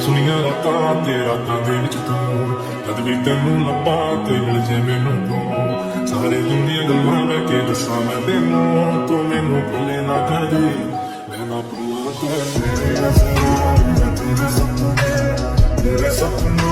ਸੁਨੀਆਂ ਰਾਤਾਂ ਤੇ ਰਾਤਾਂ ਦੇ ਵਿੱਚ ਤੂੰ ਜਦ ਵੀ ਤੈਨੂੰ ਲੱਭਾਂ ਤੇ ਮਿਲ ਜੇ ਮੈਨੂੰ ਤੂੰ ਸਾਰੇ ਦੁਨੀਆ ਗੱਲਾਂ ਲੈ ਕੇ ਦੱਸਾਂ ਮੈਂ ਤੈਨੂੰ ਤੂੰ ਮੈਨੂੰ ਭੁੱਲੇ ਨਾ ਕਰ ਮੈਂ ਨਾ ਭੁੱਲਾਂ ਤੇਰੇ ਸਪਨੋਂ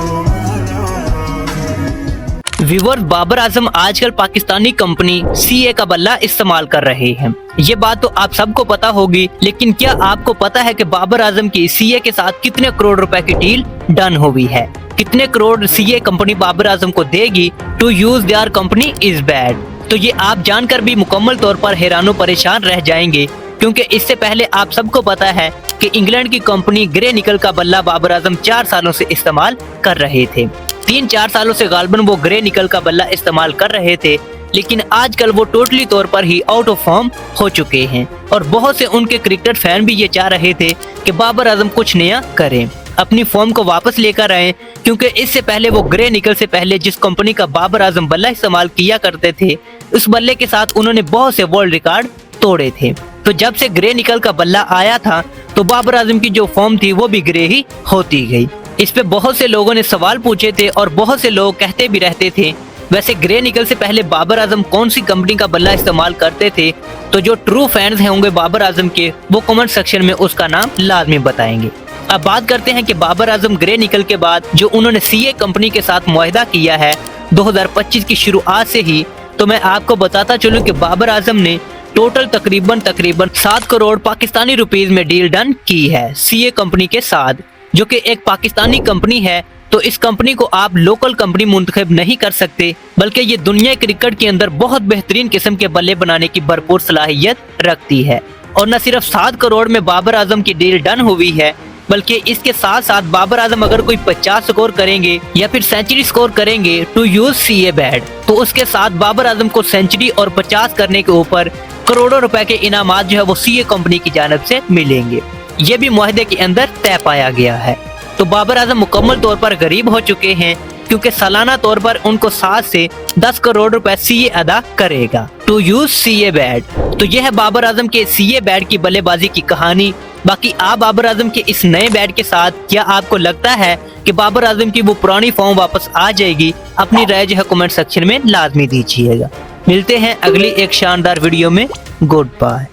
व्यूअर्स, बाबर आजम आजकल पाकिस्तानी कंपनी सीए का बल्ला इस्तेमाल कर रहे हैं। ये बात तो आप सबको पता होगी, लेकिन क्या आपको पता है कि बाबर आजम की सीए के साथ कितने करोड़ रुपए की डील डन हुई है? कितने करोड़ सीए कंपनी बाबर आजम को देगी to use their company is bad? तो ये आप जानकर भी मुकम्मल तौर पर हैरानो परेशान रह जाएंगे, क्योंकि इससे पहले आप सबको पता है कि इंग्लैंड की कंपनी ग्रे निकल का बल्ला बाबर आजम 4 सालों से इस्तेमाल कर रहे थे। 3-4 सालों से गालबन वो ग्रे निकल का बल्ला इस्तेमाल कर रहे थे, लेकिन आजकल वो टोटली तौर पर ही आउट ऑफ फॉर्म हो चुके हैं और बहुत से उनके क्रिकेट फैन भी ये चाह रहे थे कि बाबर आजम कुछ नया करें, अपनी फॉर्म को वापस लेकर आए, क्योंकि इससे पहले वो ग्रे निकल से पहले जिस कंपनी का बाबर आजम बल्ला इस्तेमाल किया करते थे, उस बल्ले के साथ उन्होंने बहुत से वर्ल्ड रिकॉर्ड तोड़े थे। तो जब से ग्रे निकल का बल्ला आया था तो बाबर आजम की जो फॉर्म थी वो भी ग्रे ही होती गई। इस पे बहुत से लोगों ने सवाल पूछे थे और बहुत से लोग कहते भी रहते थे, वैसे ग्रे निकल से पहले बाबर आजम कौन सी कंपनी का बल्ला इस्तेमाल करते थे? तो जो ट्रू फैंस होंगे बाबर आजम के, वो कमेंट सेक्शन में उसका नाम लाजमी बताएंगे। अब बात करते हैं कि बाबर आजम ग्रे निकल के बाद जो उन्होंने सीए कंपनी के साथ मुआहदा किया है 2025 की शुरुआत से ही, तो मैं आपको बताता चलूं कि बाबर आजम ने टोटल तकरीबन 7 करोड़ पाकिस्तानी रुपीस में डील डन की है सीए कंपनी के साथ, जो कि एक पाकिस्तानी कंपनी है। तो इस कंपनी को आप लोकल कंपनी मुंतखब नहीं कर सकते, बल्कि ये दुनिया क्रिकेट के अंदर बहुत बेहतरीन किस्म के बल्ले बनाने की भरपूर सलाहियत रखती है। और न सिर्फ 7 करोड़ में बाबर आजम की डील डन हुई है, बल्कि इसके साथ साथ बाबर आजम अगर कोई 50 स्कोर करेंगे या फिर सेंचुरी स्कोर करेंगे टू यूज सीए बैड, तो उसके साथ बाबर आजम को सेंचुरी और 50 करने के ऊपर करोड़ों रुपए के इनामात जो है वो सीए कंपनी की जानिब से मिलेंगे। ये भी मुआहदे के अंदर तय पाया गया है। तो बाबर आजम मुकम्मल तौर पर गरीब हो चुके हैं, क्योंकि सालाना तौर पर उनको 7 से 10 करोड़ रुपए सीए अदा करेगा टू यूज सीए बैड। तो यह है बाबर आजम के सीए बैड की बल्लेबाजी की कहानी। बाकी आप बाबर आजम के इस नए बैट के साथ क्या आपको लगता है कि बाबर आजम की वो पुरानी फॉर्म वापस आ जाएगी? अपनी राय जो है कमेंट सेक्शन में लाजमी दीजिएगा। मिलते हैं अगली एक शानदार वीडियो में। Good bye.